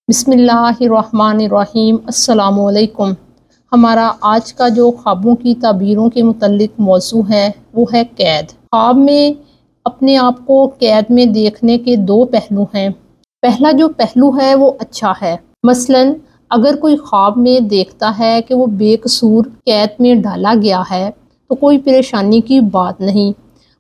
बिस्मिल्लाहिर्रहमानिर्रहीम। अस्सलामु अलैकुम। हमारा आज का जो ख्वाबों की ताबीरों के मुतल्लिक मौजू है वो है कैद। ख्वाब में अपने आप को कैद में देखने के दो पहलू हैं। पहला जो पहलू है वो अच्छा है। मसलन अगर कोई ख्वाब में देखता है कि वो बेकसूर कैद में डाला गया है तो कोई परेशानी की बात नहीं।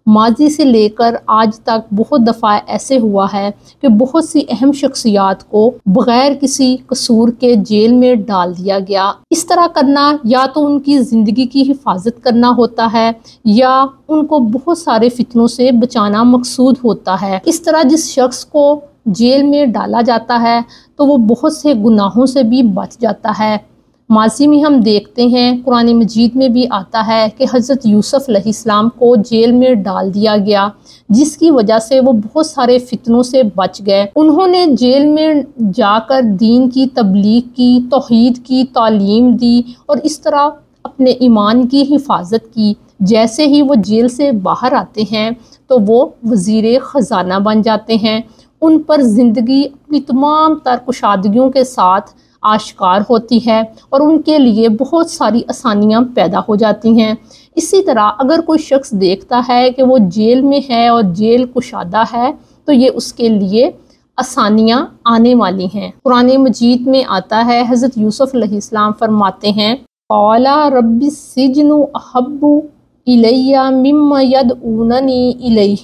माजी से लेकर आज तक बहुत दफ़ा ऐसे हुआ है कि बहुत सी अहम शख्सियात को बग़ैर किसी कसूर के जेल में डाल दिया गया। इस तरह करना या तो उनकी ज़िंदगी की हिफाजत करना होता है या उनको बहुत सारे फितनों से बचाना मकसूद होता है। इस तरह जिस शख्स को जेल में डाला जाता है तो वो बहुत से गुनाहों से भी बच जाता है। माजी में हम देखते हैं, कुरान मजीद में भी आता है कि हज़रत यूसुफ़ अलैहिस्सलाम को जेल में डाल दिया गया, जिसकी वजह से वो बहुत सारे फितनों से बच गए। उन्होंने जेल में जाकर दीन की तबलीग की, तौहीद की तालीम दी और इस तरह अपने ईमान की हिफाजत की। जैसे ही वो जेल से बाहर आते हैं तो वो वज़ीर ख़जाना बन जाते हैं। उन पर ज़िंदगी अपनी तमाम तर कुशादगियों के साथ आश्कार होती है और उनके लिए बहुत सारी आसानियाँ पैदा हो जाती हैं। इसी तरह अगर कोई शख्स देखता है कि वो जेल में है और जेल कुशादा है तो ये उसके लिए आसानियाँ आने वाली हैं। कुरान मजीद में आता है, हज़रत यूसुफ़ अलैहिस्सलाम फरमाते हैं, क़ाला रब्बि सिज्नु अहब्बु इलैया मिम्मा यदऊननी इलैह।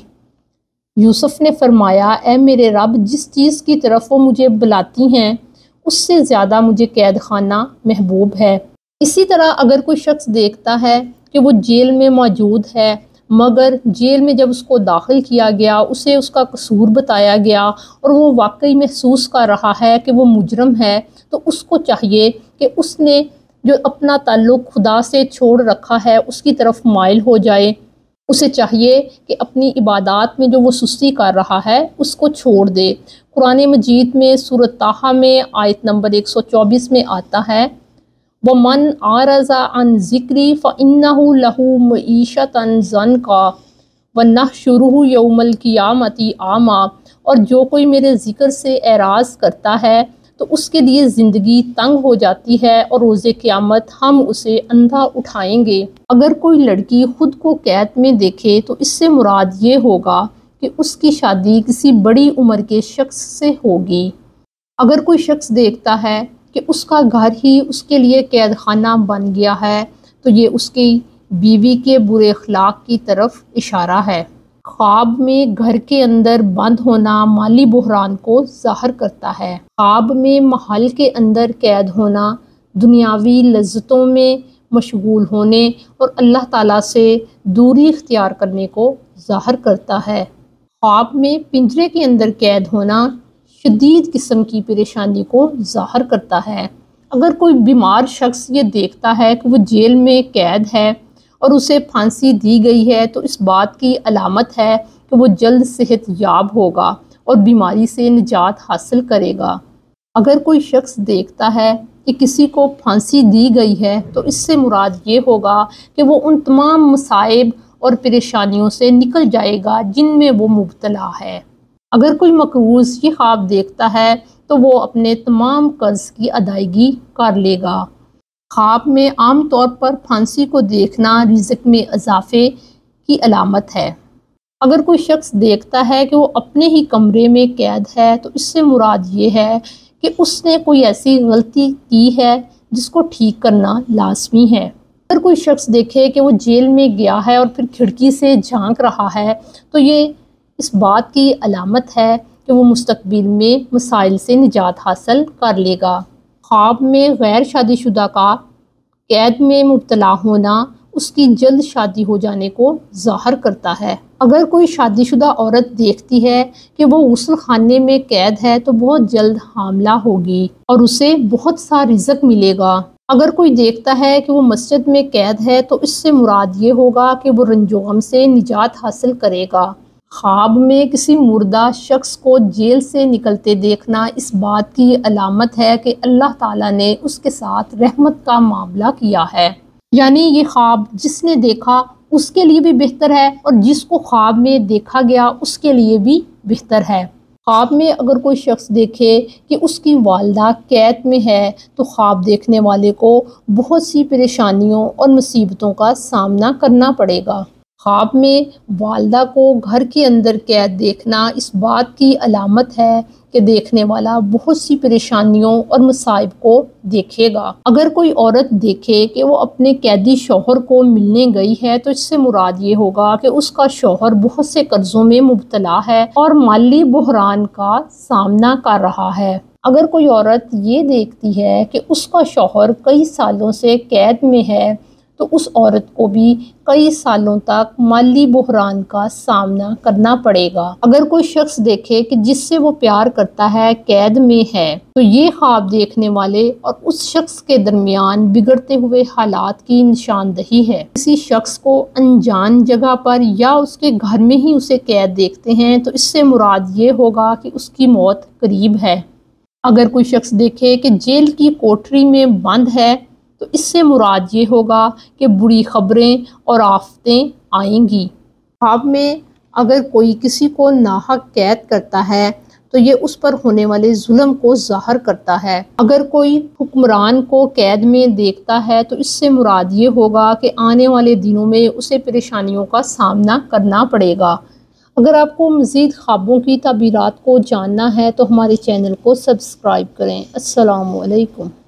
यूसुफ़ ने फरमाया, ए मेरे रब, जिस चीज़ की तरफ वो मुझे बुलाती हैं उससे ज़्यादा मुझे कैद खाना महबूब है। इसी तरह अगर कोई शख्स देखता है कि वो जेल में मौजूद है मगर जेल में जब उसको दाखिल किया गया उसे उसका कसूर बताया गया और वो वाकई महसूस कर रहा है कि वो मुजरम है, तो उसको चाहिए कि उसने जो अपना ताल्लुक़ खुदा से छोड़ रखा है उसकी तरफ माइल हो जाए। उसे चाहिए कि अपनी इबादत में जो वो सुस्ती कर रहा है उसको छोड़ दे। कुरान मजीद में सूरत ताहा में आयत नंबर 124 में आता है, वमन आरज़ा अन ज़िक्री फ़इन्नहु लहू मईशतन ज़न्का वनहशुरुहु यौमल क़ियामति आमा। और जो कोई मेरे ज़िक्र से एराज़ करता है तो उसके लिए ज़िंदगी तंग हो जाती है और रोज़े क़यामत हम उसे अंधा उठाएंगे। अगर कोई लड़की ख़ुद को कैद में देखे तो इससे मुराद ये होगा कि उसकी शादी किसी बड़ी उम्र के शख्स से होगी। अगर कोई शख्स देखता है कि उसका घर ही उसके लिए कैद खाना बन गया है तो ये उसकी बीवी के बुरे अखलाक की तरफ इशारा है। ख्वाब में घर के अंदर बंद होना माली बहरान को ज़ाहिर करता है। ख्वाब में महल के अंदर कैद होना दुनियावी लज्जतों में मशगूल होने और अल्लाह ताला से दूरी इख्तियार करने को ज़ाहिर करता है। ख्वाब में पिंजरे के अंदर कैद होना शदीद किस्म की परेशानी को ज़ाहिर करता है। अगर कोई बीमार शख्स ये देखता है कि वो जेल में कैद है और उसे फांसी दी गई है तो इस बात की अलामत है कि वो जल्द सेहत याब होगा और बीमारी से निजात हासिल करेगा। अगर कोई शख्स देखता है कि किसी को फांसी दी गई है तो इससे मुराद ये होगा कि वो उन तमाम मसाइब और परेशानियों से निकल जाएगा जिनमें वो मुब्तला है। अगर कोई मकरूज़ ये ख्वाब देखता है तो वो अपने तमाम कर्ज़ की अदायगी कर लेगा। ख्वाब में आम तौर पर फांसी को देखना रिज़्क़ में इजाफ़े की अलामत है। अगर कोई शख्स देखता है कि वो अपने ही कमरे में कैद है तो इससे मुराद ये है कि उसने कोई ऐसी गलती की है जिसको ठीक करना लाजमी है। अगर कोई शख्स देखे कि वो जेल में गया है और फिर खिड़की से झांक रहा है तो ये इस बात की अलामत है कि वो मुस्तकबिल में मसाइल से निजात हासिल कर लेगा। ख्वाब में गैर शादीशुदा का कैद में मुब्तला होना उसकी जल्द शादी हो जाने को ज़ाहिर करता है। अगर कोई शादीशुदा औरत देखती है कि वो गुस्ल खाने में कैद है तो बहुत जल्द हामला होगी और उसे बहुत सा रिज़्क़ मिलेगा। अगर कोई देखता है कि वो मस्जिद में कैद है तो इससे मुराद ये होगा कि वो रंजोगम से निजात हासिल करेगा। ख्वाब में किसी मुर्दा शख्स को जेल से निकलते देखना इस बात की अलामत है कि अल्लाह ताला ने उसके साथ रहमत का मामला किया है। यानी ये ख्वाब जिसने देखा उसके लिए भी बेहतर है और जिसको ख्वाब में देखा गया उसके लिए भी बेहतर है। خواب میں اگر کوئی شخص دیکھے کہ اس کی والدہ قید میں ہے تو خواب دیکھنے والے کو بہت سی پریشانیوں اور مصیبتوں کا سامنا کرنا پڑے گا۔ خواب میں والدہ کو گھر کے اندر قید دیکھنا اس بات کی علامت ہے کہ دیکھنے والا بہت سی پریشانیوں اور مصائب کو دیکھے گا۔ اگر کوئی عورت دیکھے کہ وہ اپنے قیدی شوہر کو ملنے گئی ہے تو اس سے مراد یہ ہوگا کہ اس کا شوہر بہت سے قرضوں میں مبتلا ہے اور مالی بحران کا سامنا کر رہا ہے۔ اگر کوئی عورت یہ دیکھتی ہے کہ اس کا شوہر کئی سالوں سے قید میں ہے تو اس عورت کو بھی کئی سالوں تک مالی بحران کا سامنا کرنا پڑے گا۔ اگر کوئی شخص دیکھے کہ جس سے وہ پیار کرتا ہے قید میں ہے تو یہ خواب دیکھنے والے اور اس شخص کے درمیان بگڑتے ہوئے حالات کی نشاندہی ہے۔ کسی شخص کو انجان جگہ پر یا اس کے گھر میں ہی اسے قید دیکھتے ہیں تو اس سے مراد یہ ہوگا کہ اس کی موت قریب ہے۔ اگر کوئی شخص دیکھے کہ جیل کی کوٹری میں بند ہے تو اس سے مراد یہ ہوگا کہ بری خبریں اور آفتیں آئیں گی۔ خواب میں اگر کوئی کسی کو ناحق قید کرتا ہے تو یہ اس پر ہونے والے ظلم کو ظاہر کرتا ہے۔ اگر کوئی حکمران کو قید میں دیکھتا ہے تو اس سے مراد یہ ہوگا کہ آنے والے دنوں میں اسے پریشانیوں کا سامنا کرنا پڑے گا۔ اگر آپ کو مزید خوابوں کی تعبیرات کو جاننا ہے تو ہمارے چینل کو سبسکرائب کریں۔ السلام علیکم۔